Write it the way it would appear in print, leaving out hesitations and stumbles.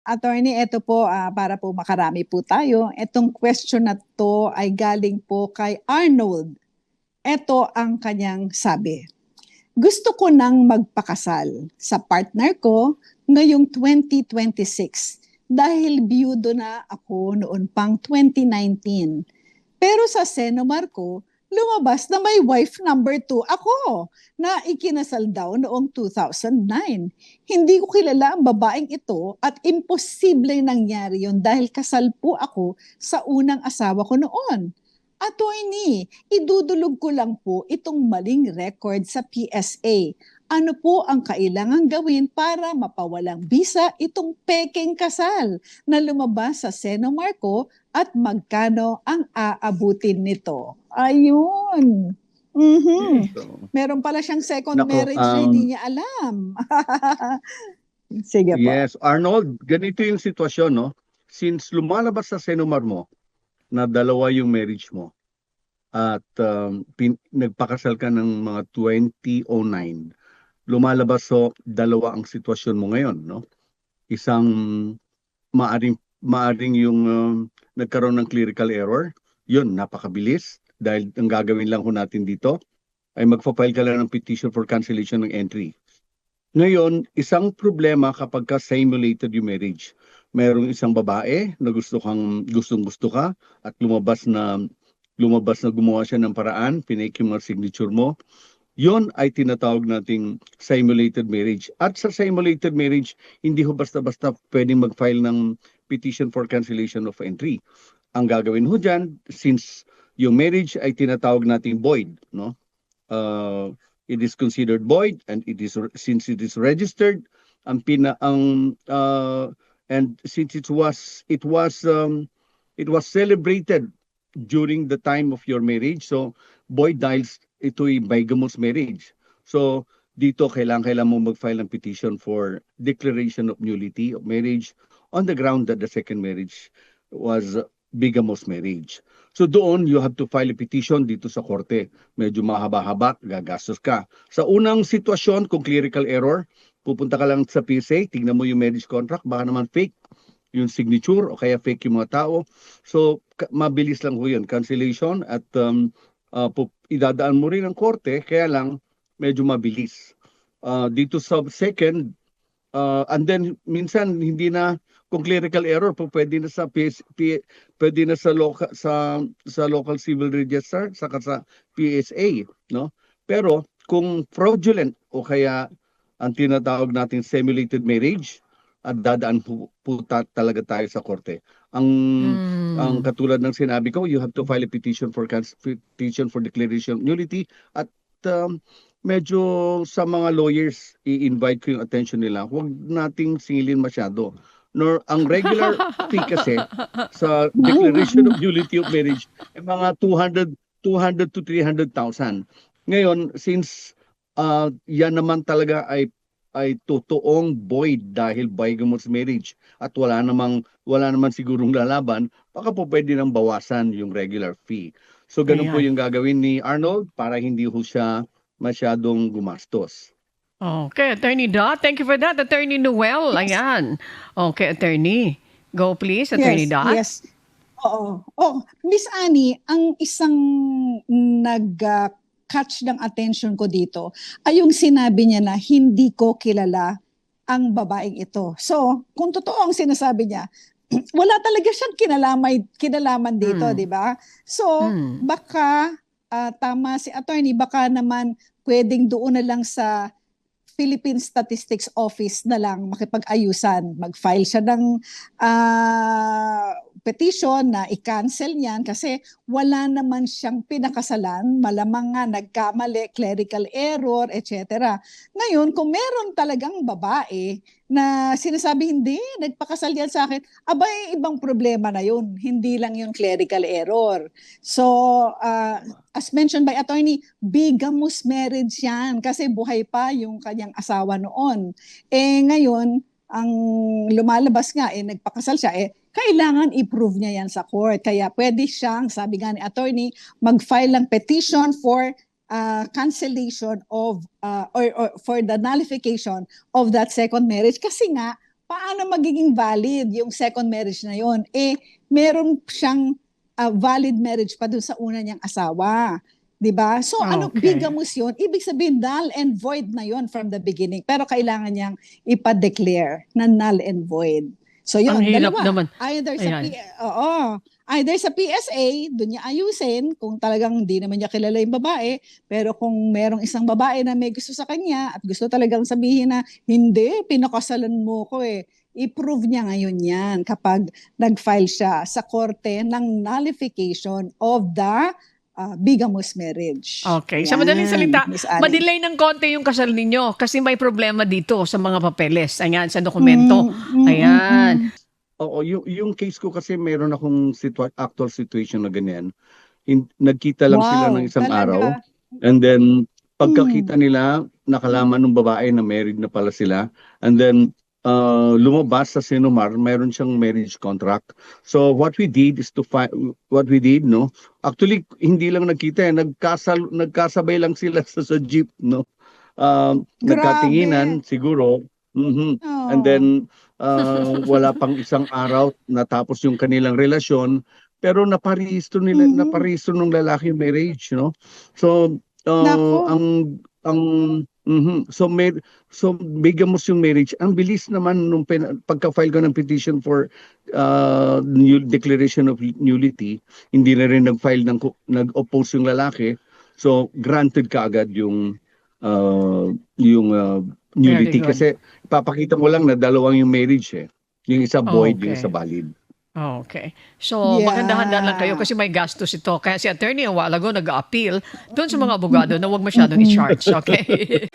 Attorney, ito po para po makarami po tayo. Itong question na to ay galing po kay Arnold. Ito ang kanyang sabi. Gusto ko nang magpakasal sa partner ko ngayong 2026 dahil biyudo na ako noon pang 2019. Pero sa Senomar ko, lumabas na may wife number 2 ako na ikinasal daw noong 2009. Hindi ko kilala ang babaeng ito at imposible nangyari yon dahil kasal po ako sa unang asawa ko noon. Attorney, idudulog ko lang po itong maling record sa PSA. Ano po ang kailangan gawin para mapawalang bisa itong peking kasal na lumabas sa Senomar ko at magkano ang aabutin nito? Ayun. Mhm. So, Meron pala siyang second nako, marriage na hindi niya alam. Sige po. yes, Arnold, ganito yung sitwasyon, no? Since lumalabas sa Senomar mo na dalawa yung marriage mo at nagpakasal ka ng mga 2009, lumalabas so dalawa ang sitwasyon mo ngayon, no? Isang maaring yung nagkaroon ng clerical error, yun, napakabilis dahil ang gagawin lang ho natin dito ay magpa-file ka lang ng petition for cancellation ng entry. Ngayon, isang problema kapag ka simulated yung marriage. Merong isang babae na gustong-gusto ka at lumabas na gumawa siya ng paraan, pinake yung mga signature mo. Yon ay tinatawag nating simulated marriage. At sa simulated marriage, hindi ho basta-basta pwedeng mag-file ng petition for cancellation of entry. Ang gagawin ho dyan, since yung marriage ay tinatawag nating void, no? It is considered void and since it is registered and since it was celebrated during the time of your marriage, so void dahil ito'y bigamous marriage. So dito kailangan mo mag-file ng petition for declaration of nullity of marriage on the ground that the second marriage was bigamous marriage. So doon, you have to file a petition dito sa korte. Medyo mahaba-haba, gagastos ka. Sa unang sitwasyon, kung clerical error, pupunta ka lang sa PSA, tingnan mo yung marriage contract, baka naman fake yung signature o kaya fake yung mga tao. So, mabilis lang ho yun. Cancellation at idadaan mo rin ang korte, kaya lang medyo mabilis. Dito sa second, and then minsan hindi na kung clerical error po pwede na sa pwede na sa local civil register saka sa PSA, no? Pero kung fraudulent o kaya ang tinatawag nating simulated marriage, at dadaan po talaga tayo sa korte. Ang katulad ng sinabi ko, you have to file a petition for declaration of nullity at medyo sa mga lawyers, i-invite ko yung attention nila, huwag nating singilin masyado. Nor ang regular fee kasi sa declaration of nullity of marriage ay mga 200 to 300,000. Ngayon, since yan naman talaga ay totoong void dahil bigamous marriage at wala naman sigurong lalaban, baka po pwede nang bawasan yung regular fee. So ganun po yung gagawin ni Arnold para hindi ho siya masyadong gumastos. Okay, Attorney Dot. Thank you for that. Attorney Noel, ayan. Okay, Attorney. Go please, Attorney Dot. Yes. Oo. Oh, Miss Annie, ang isang nag-catch ng attention ko dito ay yung sinabi niya na hindi ko kilala ang babaeng ito. So, kung totoo ang sinasabi niya, wala talaga siyang kinalaman dito, di ba? So, baka tama si attorney, baka naman pwedeng doon na lang sa Philippine Statistics Office na lang makipag-ayusan. Mag-file siya ng petition na i-cancel niyan kasi wala naman siyang pinakasalan, malamang nga nagkamali, clerical error, etc. Ngayon, kung meron talagang babae na sinasabi, hindi, nagpakasal yan sa akin, abay, ibang problema na yun. Hindi lang yung clerical error. So, as mentioned by attorney, bigamous marriage yan kasi buhay pa yung kanyang asawa noon. Ngayon, ang lumalabas nga, nagpakasal siya, kailangan i-prove niya yan sa court. Kaya pwede siyang, sabi nga ni attorney, mag-file ng petition for cancellation of or for the nullification of that second marriage kasi nga paano magiging valid yung second marriage na yon? Meron siyang valid marriage pa dun sa una niyang asawa. 'Di ba? So Okay. bigamous yun? Ibig sabihin null and void na yon from the beginning. Pero kailangan niyang ipa-declare na null and void. So yun, Ang hirap dalawa. naman. Either sa Ayan. either sa PSA, doon niya ayusin kung talagang hindi naman niya kilala yung babae, pero kung merong isang babae na may gusto sa kanya at gusto talagang sabihin na hindi, pinakasalan mo ko i-prove niya ngayon yan kapag nag-file siya sa korte ng nullification of the bigamous marriage. Okay. Sa madaling Yan, salita, Miss Ali. madelay ng konti yung kasal ninyo kasi may problema dito sa mga papeles. Ayan, sa dokumento. Ayan. Oo, yung case ko kasi meron akong actual situation na ganyan. Nagkita lang sila Wow, ng isang talaga? araw. And then, pagkakita nila, nakalaman ng babae na married na pala sila. And then, lumabas sa Sinumar, meron siyang marriage contract. So, what we did is no? Actually, hindi lang nagkita nagkasabay lang sila sa jeep, no? Nagkatinginan, siguro. Mhm. Oh. And then, wala pang isang araw natapos yung kanilang relasyon, pero naparehistro ng lalaki yung marriage, no? So, Nako. so bigamous yung marriage. Ang bilis naman nung pagka-file ko ng petition for new declaration of nullity, hindi na rin nag-oppose yung lalaki. So, granted kaagad yung nullity Very good. kasi ipapakita mo lang na dalawang yung marriage Yung isa void, yung Okay. isa valid. Okay. So, Yeah. maganda lang kayo kasi may gastos ito. Kaya si attorney a while ago nag-appeal doon sa mga abogado na huwag masyadong i-charge. Okay?